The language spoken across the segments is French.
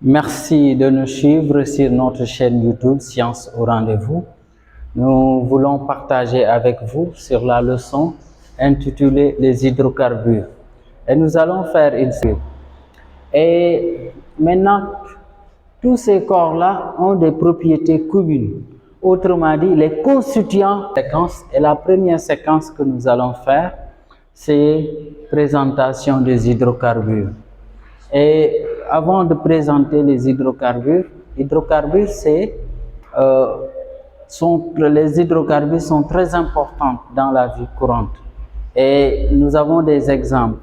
Merci de nous suivre sur notre chaîne YouTube Science au rendez-vous. Nous voulons partager avec vous sur la leçon intitulée Les hydrocarbures. Et nous allons faire une série. Et maintenant, tous ces corps-là ont des propriétés communes. Autrement dit, les constituants de la séquence. Et la première séquence que nous allons faire, c'est présentation des hydrocarbures. Et avant de présenter les hydrocarbures les hydrocarbures sont très importants dans la vie courante. Et nous avons des exemples.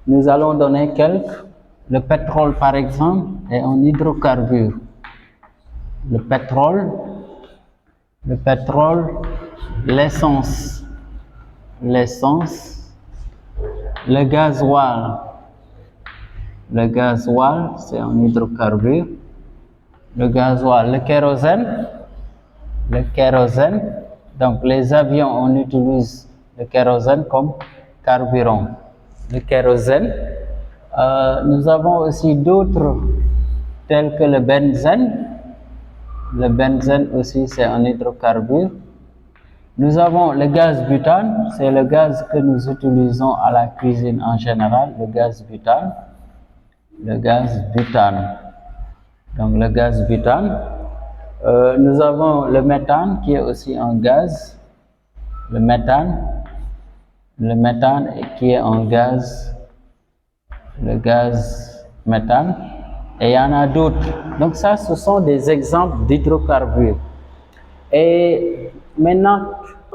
Nous allons donner quelques. Le pétrole, par exemple, est un hydrocarbure. Le pétrole, l'essence, le gasoil. Le gasoil, c'est un hydrocarbure. Le gasoil, le kérosène. Donc, les avions, on utilise le kérosène comme carburant. Le kérosène. Nous avons aussi d'autres, tels que le benzène. Le benzène aussi, c'est un hydrocarbure. Nous avons le gaz butane, c'est le gaz que nous utilisons à la cuisine en général, le gaz butane. Donc le gaz butane. Nous avons le méthane qui est aussi un gaz. Le méthane qui est un gaz. Le gaz méthane. Et il y en a d'autres. Donc ça, ce sont des exemples d'hydrocarbures. Et maintenant,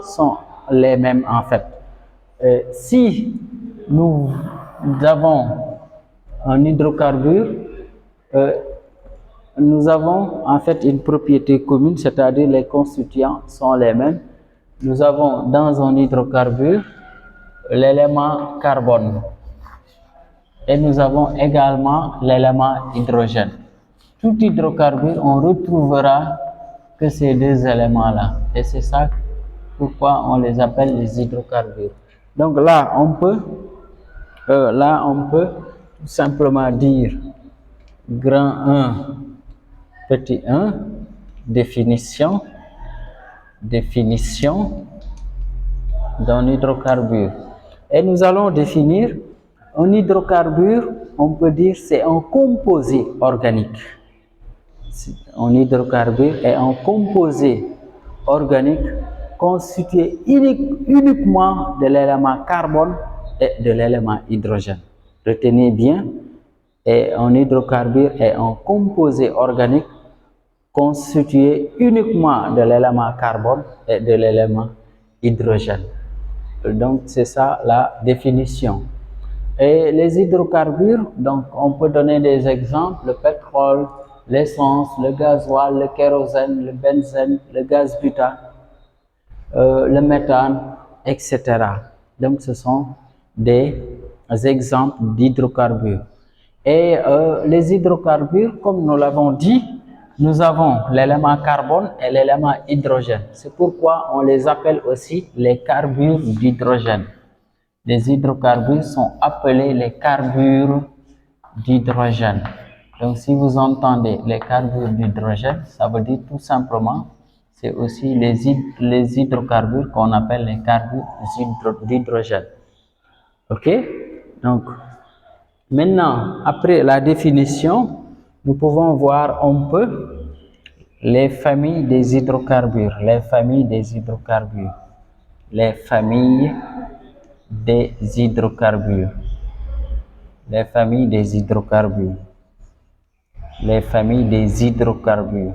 sont les mêmes en fait. Si nous avons un hydrocarbure, nous avons en fait une propriété commune, c'est-à-dire les constituants sont les mêmes. Nous avons dans un hydrocarbure l'élément carbone et nous avons également l'élément hydrogène. Tout hydrocarbure, on retrouvera que ces deux éléments-là, et c'est ça pourquoi on les appelle les hydrocarbures. Donc là, on peut tout simplement dire grand 1, petit 1, définition d'un hydrocarbure. Et nous allons définir un hydrocarbure, on peut dire c'est un composé organique. Un hydrocarbure est un composé organique constitué uniquement de l'élément carbone et de l'élément hydrogène. Retenez bien, un hydrocarbure est un composé organique constitué uniquement de l'élément carbone et de l'élément hydrogène. Donc c'est ça la définition. Et les hydrocarbures, donc on peut donner des exemples, le pétrole, l'essence, le gasoil, le kérosène, le benzène, le gaz butane, le méthane, etc. Donc ce sont des exemples d'hydrocarbures. Et les hydrocarbures, comme nous l'avons dit, nous avons l'élément carbone et l'élément hydrogène. C'est pourquoi on les appelle aussi les carbures d'hydrogène. Les hydrocarbures sont appelés les carbures d'hydrogène. Donc si vous entendez les carbures d'hydrogène, ça veut dire tout simplement, c'est aussi les hydrocarbures qu'on appelle les carbures d'hydrogène. Ok? Donc, maintenant, après la définition, nous pouvons voir un peu les familles des hydrocarbures. Les familles des hydrocarbures. Les familles des hydrocarbures. Les familles des hydrocarbures. Les familles des hydrocarbures.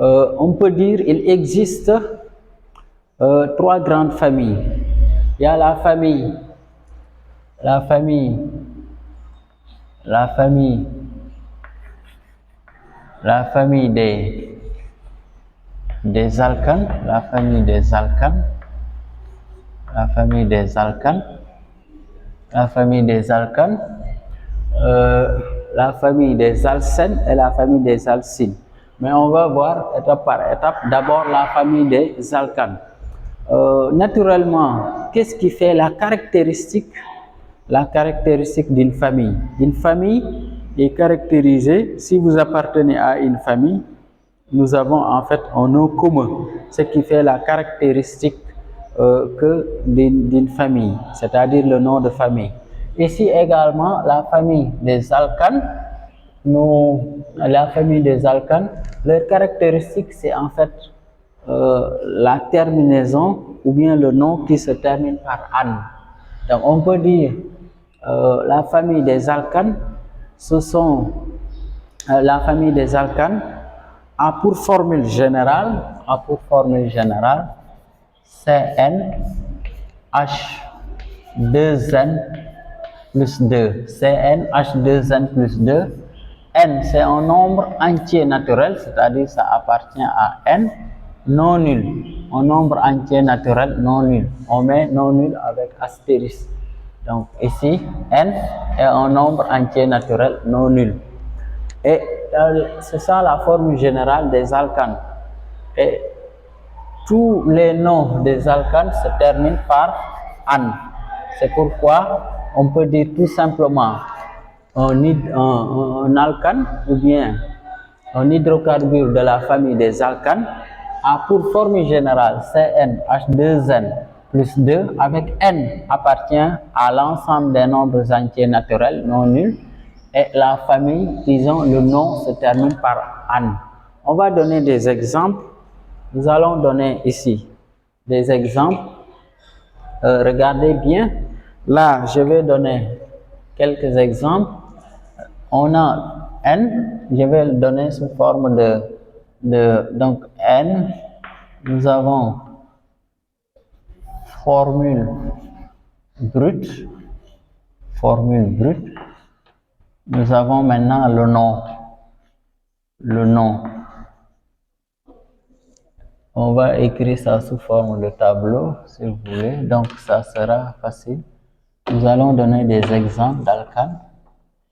On peut dire qu'il existe trois grandes familles. Il y a la famille des alcanes, la famille des alcanes, la famille des alcanes, la famille des alcanes, la famille des alcènes et la famille des alcynes. Mais on va voir étape par étape. D'abord la famille des alcanes. Naturellement, qu'est-ce qui fait la caractéristique la caractéristique d'une famille. Une famille est caractérisée, si vous appartenez à une famille, nous avons en fait un nom commun, ce qui fait la caractéristique d'une famille, c'est-à-dire le nom de famille. Ici également, la famille des alcanes, leur caractéristique c'est en fait la terminaison ou bien le nom qui se termine par an. Donc on peut dire la famille des alcanes, la famille des alcanes a pour formule générale CN H2N plus 2. CN H2N plus 2. N c'est un nombre entier naturel, c'est-à-dire ça appartient à N non nul. Un nombre entier naturel non nul. On met non nul avec astérisque. Donc ici, N est un nombre entier naturel non nul. Et c'est ça la formule générale des alcanes. Et tous les noms des alcanes se terminent par an. C'est pourquoi on peut dire tout simplement un alcane ou bien un hydrocarbure de la famille des alcanes a pour formule générale CnH2n plus 2 avec N appartient à l'ensemble des nombres entiers naturels non nuls et la famille, disons, le nom se termine par an. On va donner des exemples. Nous allons donner ici des exemples. Regardez bien. Là, je vais donner quelques exemples. On a N, je vais le donner sous forme donc N, nous avons formule brute, nous avons maintenant le nom, on va écrire ça sous forme de tableau si vous voulez, donc ça sera facile. Nous allons donner des exemples d'alcanes.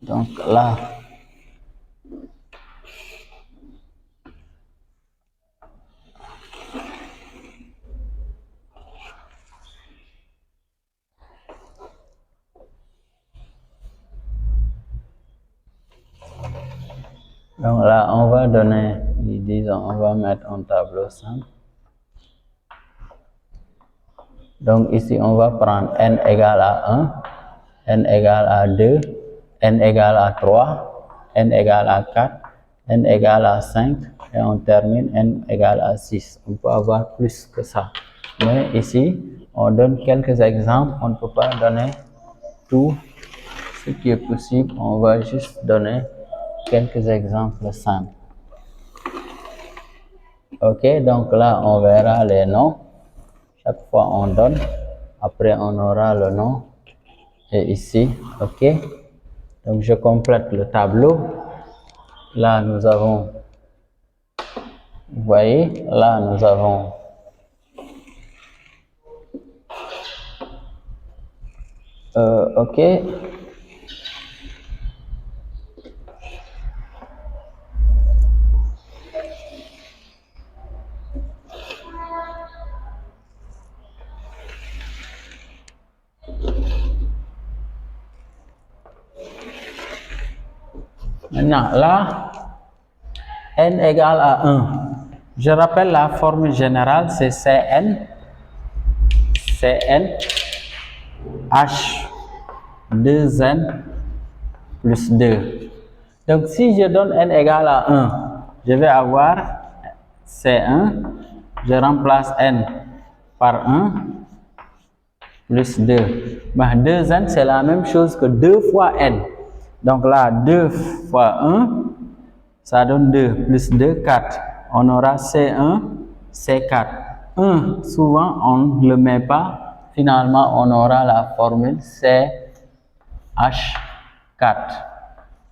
Donc là, on va donner, disons, on va mettre un tableau simple. Donc ici, on va prendre n égale à 1, n égale à 2, n égale à 3, n égale à 4, n égale à 5, et on termine n égale à 6. On peut avoir plus que ça. Mais ici, on donne quelques exemples. On ne peut pas donner tout ce qui est possible. On va juste donner quelques exemples simples. Ok, donc là, on verra les noms. Chaque fois, on donne. Après, on aura le nom. Et ici, ok. Donc, je complète le tableau. Là, nous avons, vous voyez, là, nous avons ok. Maintenant, là, n égale à 1. Je rappelle la formule générale, c'est Cn H2n plus 2. Donc, si je donne n égale à 1, je vais avoir C1, je remplace n par 1 plus 2. Ben, 2n, c'est la même chose que 2 fois n. Donc là, 2 fois 1, ça donne 2, plus 2, 4. On aura C1, C4. 1, souvent, on ne le met pas. Finalement, on aura la formule CH4.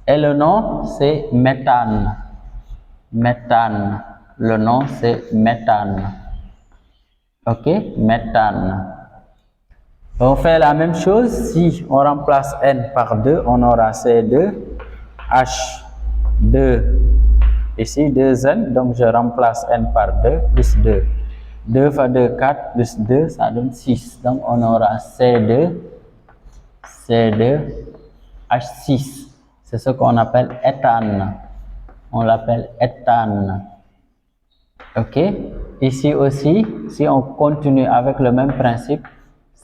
Et le nom, c'est méthane. Méthane. Le nom, c'est méthane. Ok, méthane. On fait la même chose, si on remplace N par 2, on aura C2, H2, ici 2N, donc je remplace N par 2, plus 2. 2 fois 2, 4, plus 2, ça donne 6. Donc on aura C2, C2H6. C'est ce qu'on appelle éthane. On l'appelle éthane. Ok. Ici aussi, si on continue avec le même principe,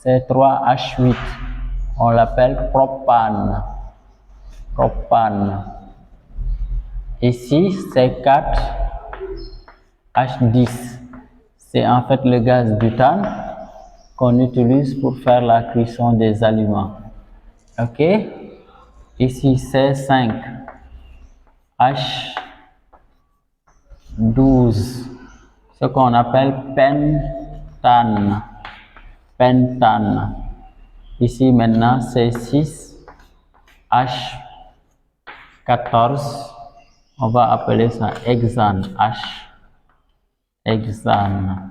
C3H8. On l'appelle propane. Propane. Ici, C4H10. C'est en fait le gaz butane qu'on utilise pour faire la cuisson des aliments. Ok. Ici, C5H12. Ce qu'on appelle pentane. Pentane. Ici maintenant, C6H14. On va appeler ça hexane. Hexane.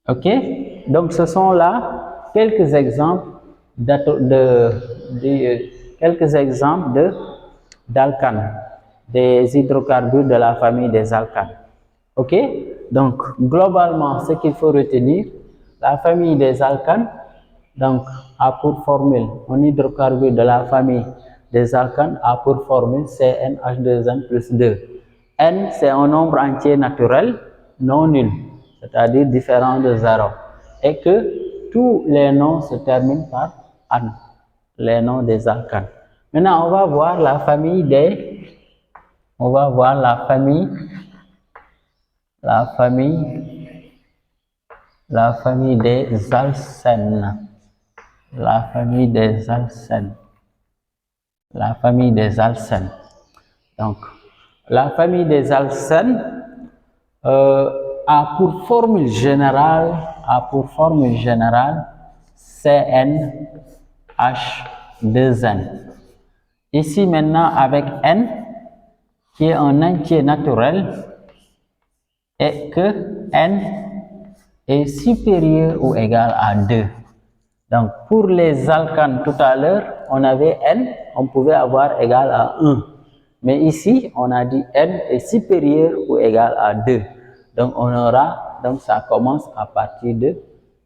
Ok? Donc, ce sont là quelques exemples d'alcanes, des hydrocarbures de la famille des alcanes. Ok? Donc, globalement, ce qu'il faut retenir, la famille des alcanes, donc, a pour formule, un hydrocarbure de la famille des alcanes a pour formule CnH2n plus 2. N, c'est un nombre entier naturel non nul, c'est-à-dire différent de 0. Et que tous les noms se terminent par an, les noms des alcanes. Maintenant, on va voir la famille des alcènes. La famille des alcènes. Donc, la famille des alcènes a pour formule générale CnH2n. Ici maintenant avec n qui est un entier naturel et que n est supérieur ou égal à 2. Donc, pour les alcanes tout à l'heure, on avait n, on pouvait avoir égal à 1. Mais ici, on a dit n est supérieur ou égal à 2. Donc, donc ça commence à partir de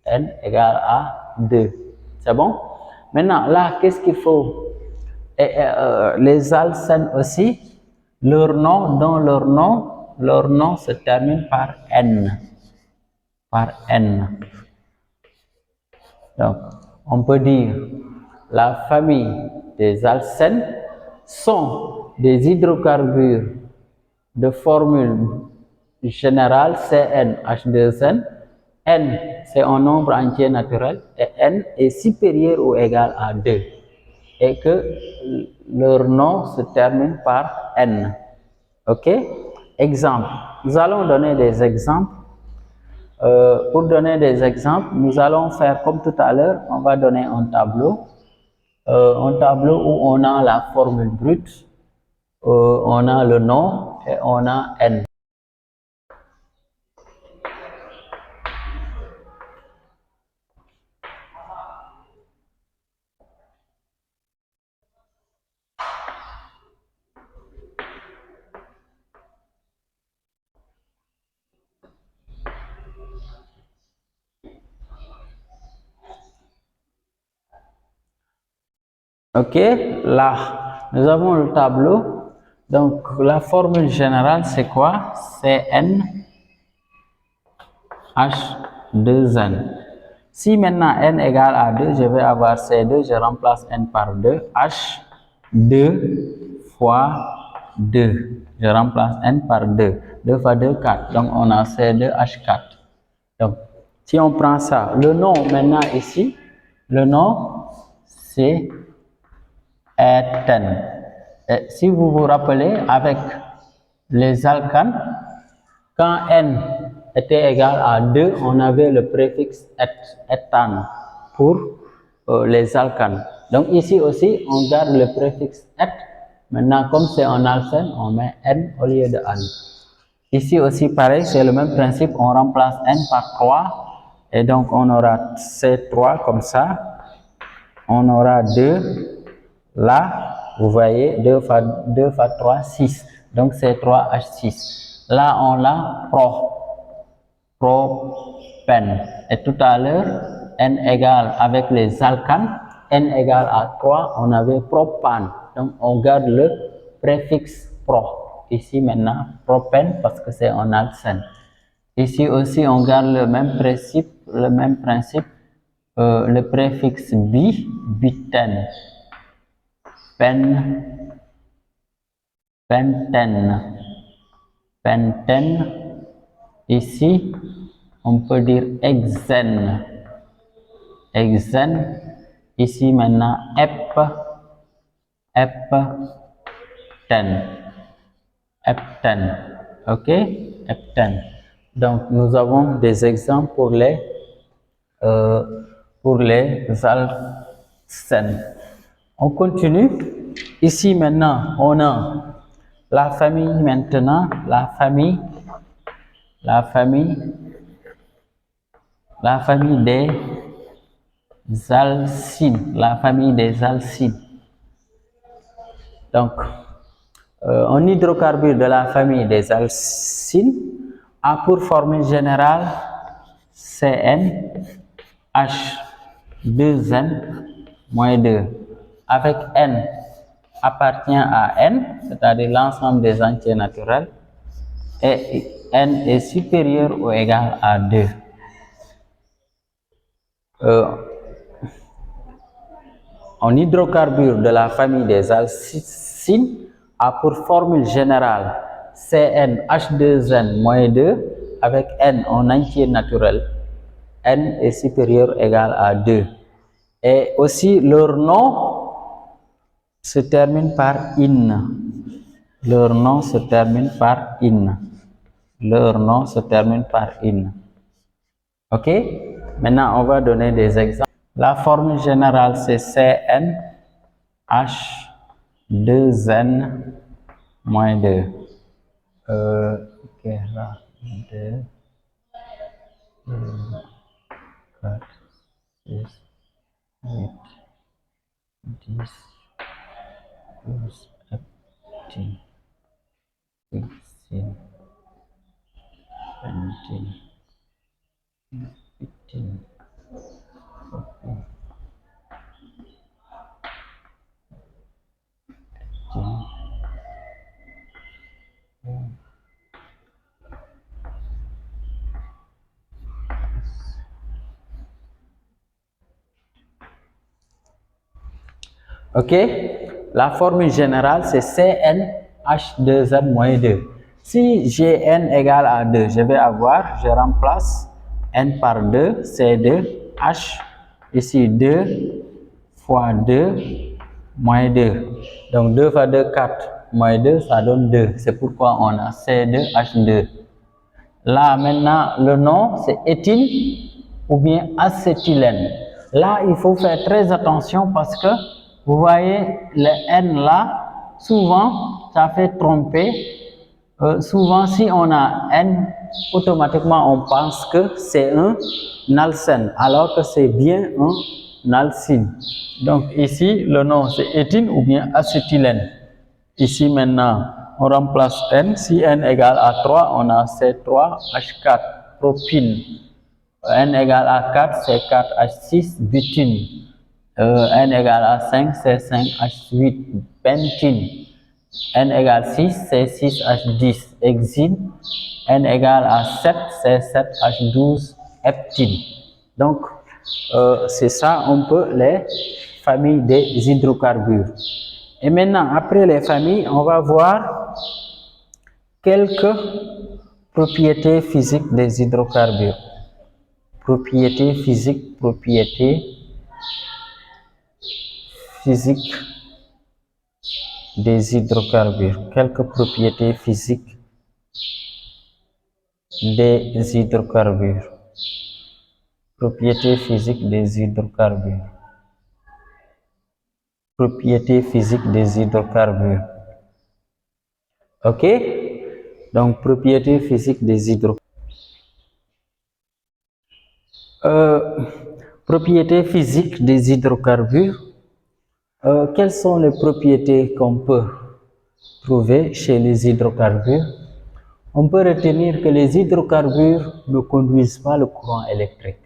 n égale à 2. C'est bon? Maintenant, là, qu'est-ce qu'il faut? Les alcènes aussi, leur nom se termine par n. Donc, on peut dire la famille des alcènes sont des hydrocarbures de formule générale CnH2n. N, c'est un nombre entier naturel et n est supérieur ou égal à 2. Et que leur nom se termine par n. Ok? Exemple. Nous allons donner des exemples. Pour donner des exemples, nous allons faire comme tout à l'heure, on va donner un tableau où on a la formule brute, on a le nom et on a n. Ok, là, nous avons le tableau. Donc, la formule générale, c'est quoi? C'est CnH2n. Si maintenant n égale à 2, je vais avoir C2, je remplace n par 2, H2 fois 2. Je remplace n par 2. 2 fois 2, 4. Donc, on a C2H4. Donc, si on prend ça, le nom maintenant ici, le nom, c'est éthane. Et si vous vous rappelez, avec les alcanes, quand n était égal à 2, on avait le préfixe éthane pour les alcanes. Donc ici aussi, on garde le préfixe eth. Maintenant, comme c'est un alcène, on met n au lieu de an. Ici aussi, pareil, c'est le même principe. On remplace n par 3. Et donc, on aura C3 comme ça. On aura 2. Là, vous voyez, 2 fois 3, 6. Donc, C3H6. Là, on a propène. Et tout à l'heure, N égale avec les alcanes, N égale à 3, on avait propane. Donc, on garde le préfixe pro. Ici, maintenant, propène parce que c'est un alcène. Ici aussi, on garde le même principe, le préfixe bi, butène, pentène, pentène. Ici, on peut dire hexène, hexène. Ici maintenant, heptène, heptène, ok, heptène. Donc, nous avons des exemples pour les alcènes. On continue. Ici maintenant, on a la famille maintenant, la famille des alcynes, la famille des alcynes. Donc, un hydrocarbure de la famille des alcynes a pour formule générale CnH2n-2, avec N appartient à N, c'est-à-dire l'ensemble des entiers naturels, et N est supérieur ou égal à 2. Un hydrocarbure de la famille des alcynes a pour formule générale CnH2n-2 avec N en entier naturel. N est supérieur ou égal à 2. Et aussi leur nom se termine par in. Leur nom se termine par in. Leur nom se termine par in. Ok? Maintenant, on va donner des exemples. La formule générale, c'est CnH2n-2. Ok, là, 2, 4, 6, 8, 10, 12, 13, 16, 17, 18, 14, 15, ok, la formule générale c'est CnH2n-2. Si j'ai n égale à 2, je remplace n par 2, C2, H, ici 2 fois 2 moins 2. Donc 2 fois 2, 4, moins 2, ça donne 2. C'est pourquoi on a C2H2. Là maintenant, le nom c'est éthyle ou bien acétylène. Là, il faut faire très attention parce que vous voyez le N là, souvent ça fait tromper. Souvent, si on a N, automatiquement on pense que c'est un alcène, alors que c'est bien un alcyne. Donc ici, le nom c'est éthyle ou bien acétylène. Ici maintenant, on remplace N. Si N égale à 3, on a C3H4, propine. N égale à 4, C4H6, butine. N égale à 5, C5H8, pentine. N égale 6, C6H10, hexine. N égale à 7, C7H12, heptine. Donc, c'est ça un peu les familles des hydrocarbures. Et maintenant, après les familles, on va voir quelques propriétés physiques des hydrocarbures. Propriétés physiques des hydrocarbures. Quelques propriétés physiques des hydrocarbures. Propriétés physiques des hydrocarbures. Propriétés physiques des hydrocarbures. Ok? Donc, propriétés physiques des hydrocarbures. Propriétés physiques des hydrocarbures. Quelles sont les propriétés qu'on peut trouver chez les hydrocarbures? On peut retenir que les hydrocarbures ne conduisent pas le courant électrique.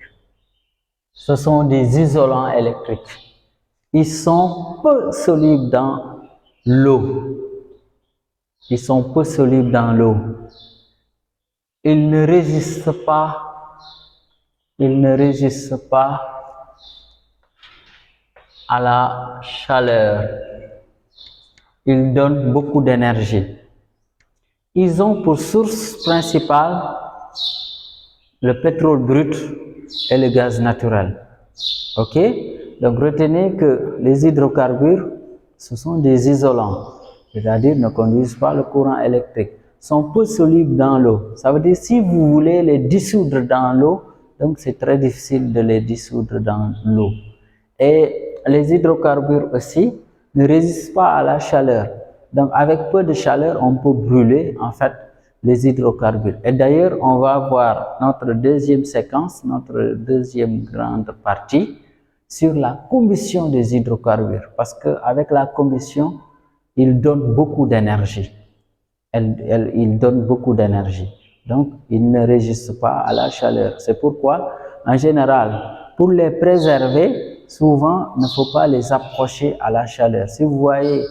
Ce sont des isolants électriques. Ils sont peu solubles dans l'eau. Ils sont peu solubles dans l'eau. Ils ne résistent pas à la chaleur. Ils donnent beaucoup d'énergie. Ils ont pour source principale le pétrole brut et le gaz naturel. Ok? Donc retenez que les hydrocarbures, ce sont des isolants, c'est-à-dire ne conduisent pas le courant électrique, sont peu solubles dans l'eau. Ça veut dire si vous voulez les dissoudre dans l'eau, donc c'est très difficile de les dissoudre dans l'eau. Et les hydrocarbures aussi ne résistent pas à la chaleur. Donc avec peu de chaleur, on peut brûler en fait les hydrocarbures. Et d'ailleurs, on va voir notre deuxième séquence, notre deuxième grande partie sur la combustion des hydrocarbures. Parce qu'avec la combustion, ils donnent beaucoup d'énergie. Ils donnent beaucoup d'énergie. Donc, ils ne résistent pas à la chaleur. C'est pourquoi, en général, pour les préserver, souvent, il ne faut pas les approcher à la chaleur. Si vous voyez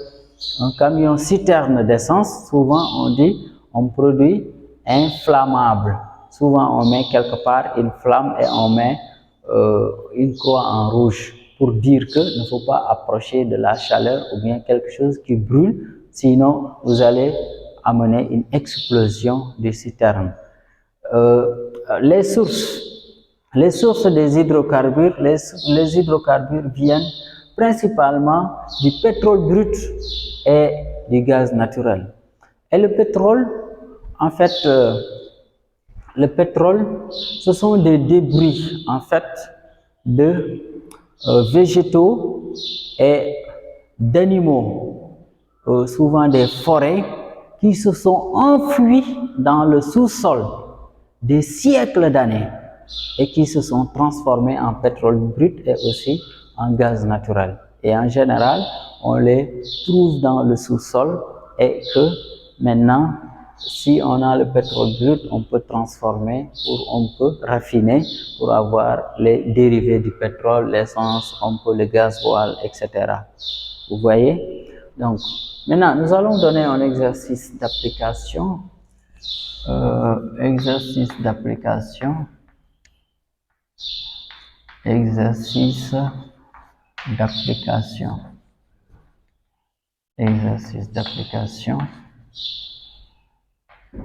un camion citerne d'essence, souvent on dit on produit inflammable. Souvent on met quelque part une flamme et on met une croix en rouge pour dire qu'il ne faut pas approcher de la chaleur ou bien quelque chose qui brûle, sinon vous allez amener une explosion du citerne. Les sources des hydrocarbures, les hydrocarbures viennent principalement du pétrole brut et du gaz naturel. Et le pétrole, en fait, le pétrole, ce sont des débris, en fait, de végétaux et d'animaux, souvent des forêts, qui se sont enfouis dans le sous-sol des siècles d'années et qui se sont transformés en pétrole brut et aussi en gaz naturel. Et en général, on les trouve dans le sous-sol et que maintenant, si on a le pétrole brut, on peut transformer, on peut raffiner pour avoir les dérivés du pétrole, l'essence, on peut le gasoil, etc. Vous voyez? Donc, maintenant, nous allons donner un exercice d'application. Exercice d'application. Exercice d'application. Exercice d'application.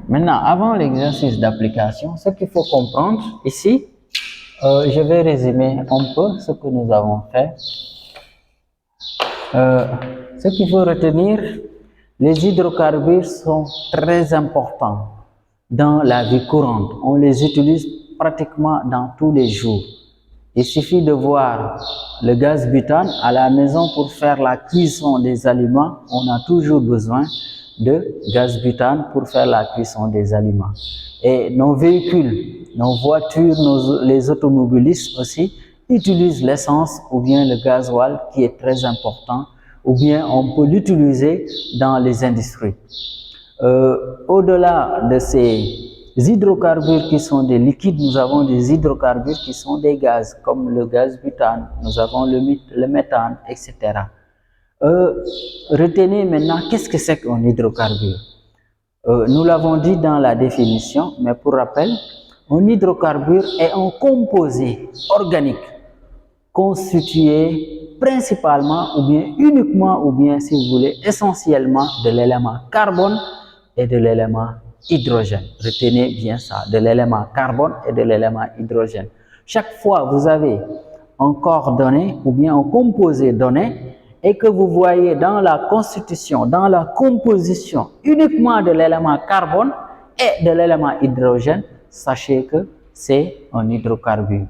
Maintenant, avant l'exercice d'application, ce qu'il faut comprendre ici, je vais résumer un peu ce que nous avons fait. Ce qu'il faut retenir, les hydrocarbures sont très importants dans la vie courante. On les utilise pratiquement dans tous les jours. Il suffit de voir le gaz butane à la maison pour faire la cuisson des aliments. On a toujours besoin de gaz butane pour faire la cuisson des aliments. Et nos véhicules, nos voitures, les automobilistes aussi utilisent l'essence ou bien le gasoil qui est très important, ou bien on peut l'utiliser dans les industries. Au-delà de ces hydrocarbures qui sont des liquides, nous avons des hydrocarbures qui sont des gaz, comme le gaz butane, nous avons le méthane, etc. Retenez maintenant, qu'est-ce que c'est qu'un hydrocarbure? Nous l'avons dit dans la définition, mais pour rappel, un hydrocarbure est un composé organique constitué principalement ou bien uniquement ou bien si vous voulez essentiellement de l'élément carbone et de l'élément hydrogène. Retenez bien ça, de l'élément carbone et de l'élément hydrogène. Chaque fois vous avez un corps donné ou bien un composé donné et que vous voyez dans la constitution, dans la composition uniquement de l'élément carbone et de l'élément hydrogène, sachez que c'est un hydrocarbure.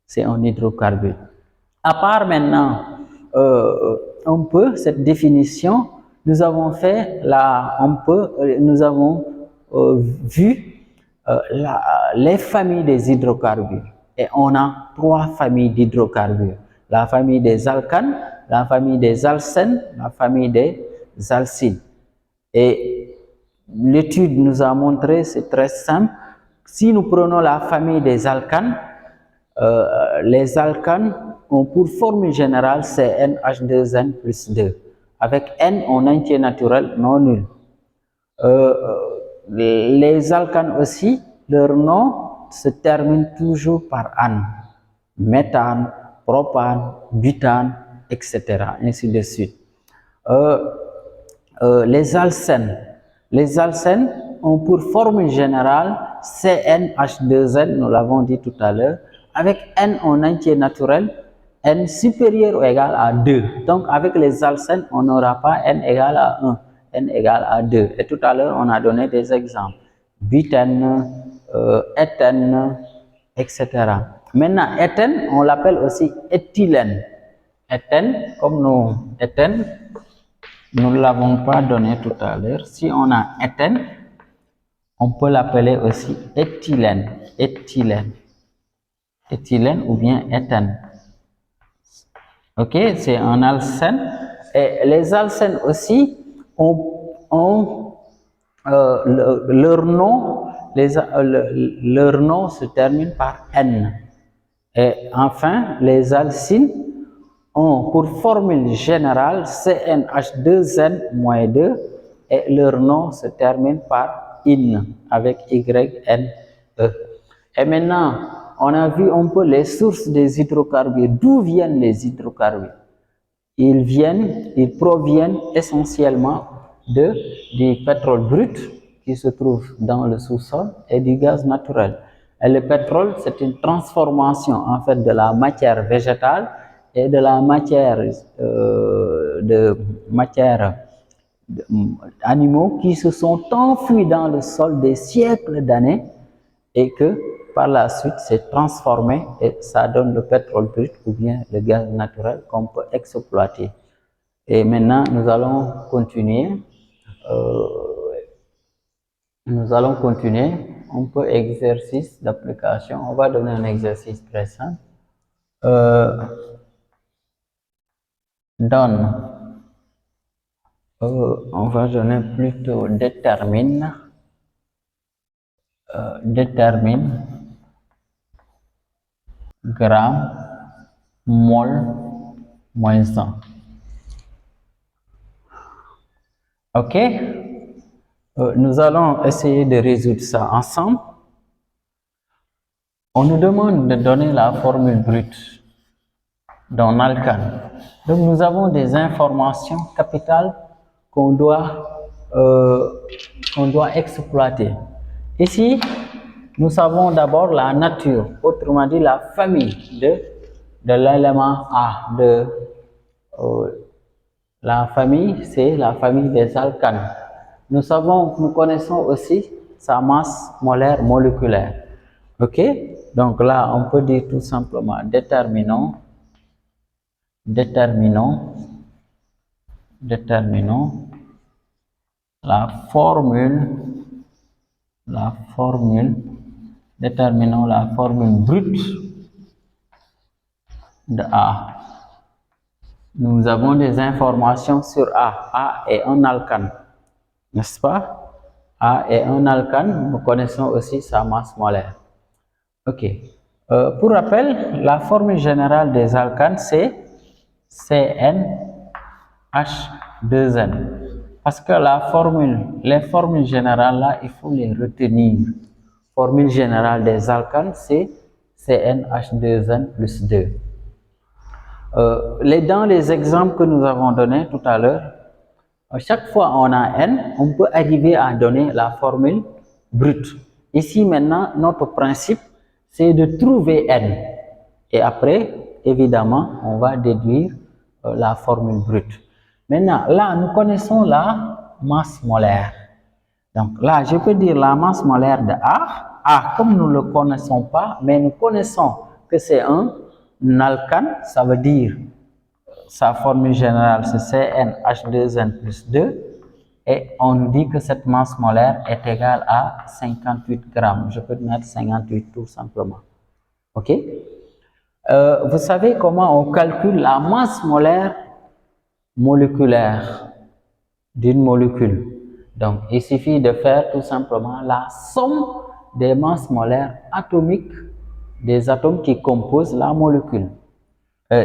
C'est un hydrocarbure. À part maintenant un peu cette définition, nous avons fait nous avons vu les familles des hydrocarbures. Et on a 3 familles d'hydrocarbures. La famille des alcanes, la famille des alcènes, la famille des alcyles. Et l'étude nous a montré, c'est très simple, si nous prenons la famille des alcanes, les alcanes pour formule générale, c'est NH2N plus 2. Avec N en entier naturel non nul. Les alcanes aussi, leur nom se termine toujours par ane. Méthane, propane, butane, etc. Ainsi de suite. Les alcènes ont pour formule générale CnH2n, nous l'avons dit tout à l'heure, avec N en entier naturel, N supérieur ou égal à 2. Donc avec les alcènes, on n'aura pas N égal à 1, N égal à 2. Et tout à l'heure, on a donné des exemples. Butène, éthène, etc. Maintenant, éthène, on l'appelle aussi éthylène. Éthène, comme nous, éthène, nous ne l'avons pas donné tout à l'heure. Si on a éthène, on peut l'appeler aussi éthylène. Éthylène. Éthylène ou bien éthène. Ok, c'est un alcène. Et les alcènes aussi ont leur nom se termine par N. Et enfin, les alcynes ont pour formule générale CnH2n-2 et leur nom se termine par IN avec YNE. Et maintenant, on a vu un peu les sources des hydrocarbures. D'où viennent les hydrocarbures? Ils proviennent essentiellement du pétrole brut qui se trouve dans le sous-sol et du gaz naturel. Et le pétrole, c'est une transformation en fait de la matière végétale et de la matière animaux qui se sont enfuis dans le sol des siècles d'années et que par la suite c'est transformé et ça donne le pétrole brut ou bien le gaz naturel qu'on peut exploiter. Et maintenant nous allons continuer. Un peu exercice d'application. On va donner un exercice très simple. On va donner plutôt détermine gramme mol moins 1. Ok, nous allons essayer de résoudre ça ensemble. On nous demande de donner la formule brute d'un alcane. Donc nous avons des informations capitales qu'on doit exploiter. Ici, nous savons d'abord la nature, autrement dit la famille de l'élément A. La famille, c'est la famille des alcanes. Nous connaissons aussi sa masse molaire moléculaire. Ok? Donc là, on peut dire tout simplement déterminons la formule brute de A. Nous avons des informations sur A. A est un alcane, n'est-ce pas? A est un alcane, nous connaissons aussi sa masse molaire. Ok. Pour rappel, la formule générale des alcanes, c'est CnH2n. Parce que les formules générales là, il faut les retenir. Formule générale des alcanes, c'est CnH2n plus 2. Dans les exemples que nous avons donnés tout à l'heure, chaque fois on a N, on peut arriver à donner la formule brute. Ici maintenant, notre principe, c'est de trouver N. Et après, évidemment, on va déduire la formule brute. Maintenant, là, nous connaissons la masse molaire. Donc là, je peux dire la masse molaire de A. A, comme nous ne le connaissons pas, mais nous connaissons que c'est un alcane, ça veut dire sa formule générale c'est CnH2n plus 2 et on nous dit que cette masse molaire est égale à 58 grammes. Je peux mettre 58 tout simplement. Ok? Vous savez comment on calcule la masse molaire moléculaire d'une molécule? Donc il suffit de faire tout simplement la somme des masses molaires atomiques des atomes qui composent la molécule.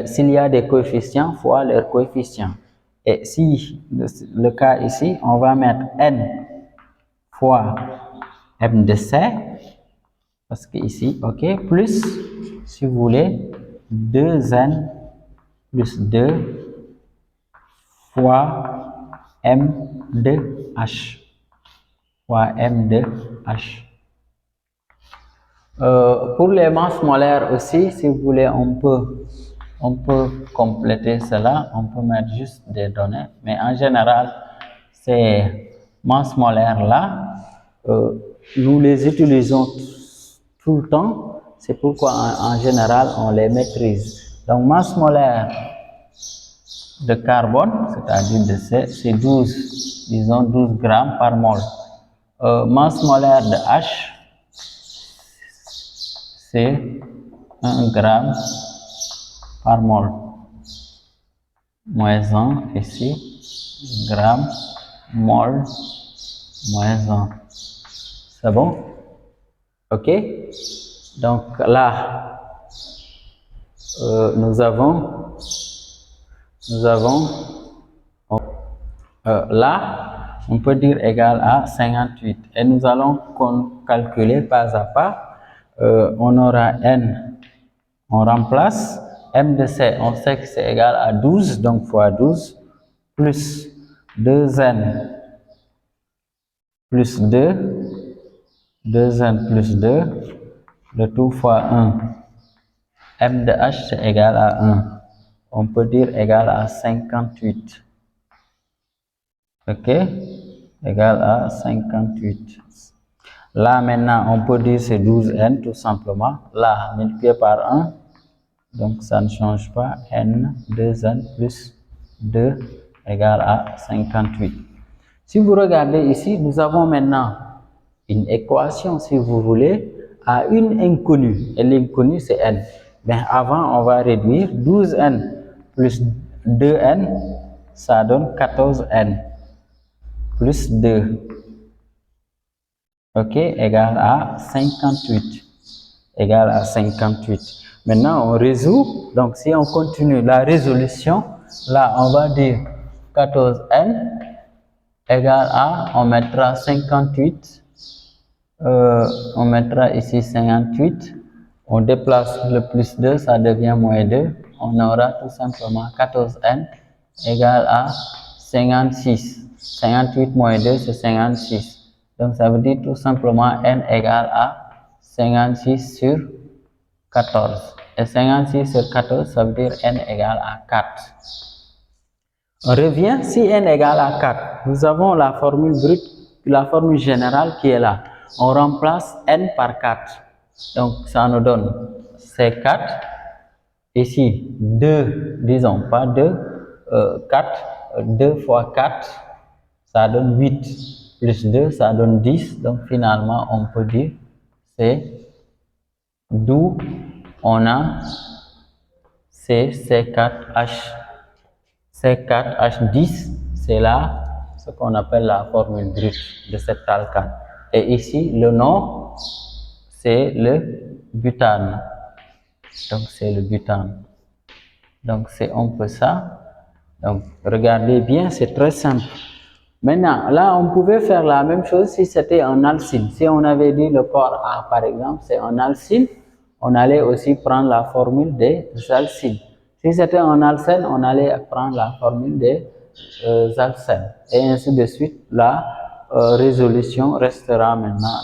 s'il y a des coefficients fois leur coefficient. Et si le cas ici, on va mettre n fois m de c, parce que ici, ok, plus, si vous voulez, 2n plus 2 fois m de h, fois m de h. Pour les masses molaires aussi, si vous voulez, on peut compléter cela, on peut mettre juste des données, mais en général, ces masses molaires là, nous les utilisons tout le temps, c'est pourquoi en général on les maîtrise. Donc masse molaire de carbone, c'est-à-dire de C, c'est 12, disons 12 grammes par mol. Masse molaire de H, c'est 1 gramme par mol. Moins 1 ici, gramme, mol, moins 1. C'est bon? Ok? Donc là, nous avons là, on peut dire égal à 58. Et nous allons calculer pas à pas. On aura n, on remplace m de c, on sait que c'est égal à 12, donc fois 12, plus 2n plus 2, 2n plus 2, le tout fois 1. M de h c'est égal à 1. On peut dire égal à 58. Ok? Égal à 58. Là maintenant on peut dire c'est 12n tout simplement. Là multiplié par 1. Donc ça ne change pas. N 2n plus 2 égale à 58. Si vous regardez ici, nous avons maintenant une équation, si vous voulez, à une inconnue. Et l'inconnue, c'est n. Mais avant, on va réduire 12n plus 2n, ça donne 14n plus 2. Ok, égale à 58. Égale à 58. Maintenant, on résout. Donc, si on continue la résolution, là, on va dire 14n égale à, on mettra 58. On mettra ici 58. On déplace le plus 2, ça devient moins 2. On aura tout simplement 14n égale à 56. 58 moins 2, c'est 56. Donc, ça veut dire tout simplement n égale à 56 sur 14. Et 56 sur 14, ça veut dire n égale à 4. On revient, si n égale à 4, nous avons la formule brute, la formule générale qui est là. On remplace n par 4. Donc, ça nous donne C4. Ici, 2, disons pas 2, 4. 2 fois 4, ça donne 8. Plus 2, ça donne 10. Donc, finalement, on peut dire c'est d'où on a C4H. C4H10, c'est là ce qu'on appelle la formule brute de cet alcane. Et ici, le nom, c'est le butane. Donc, c'est le butane. Donc, c'est un peu ça. Donc, regardez bien, c'est très simple. Maintenant, là, on pouvait faire la même chose si c'était un alcyne. Si on avait dit le corps A, par exemple, c'est un alcyne, on allait aussi prendre la formule des alcynes. Si c'était un alcène, on allait prendre la formule des alcènes. Et ainsi de suite, la résolution restera maintenant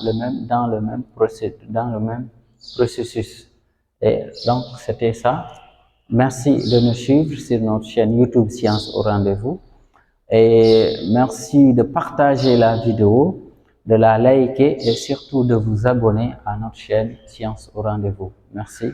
dans le même processus. Et donc, c'était ça. Merci de nous suivre sur notre chaîne YouTube Science au rendez-vous. Et merci de partager la vidéo, de la liker et surtout de vous abonner à notre chaîne Science au rendez-vous. Merci.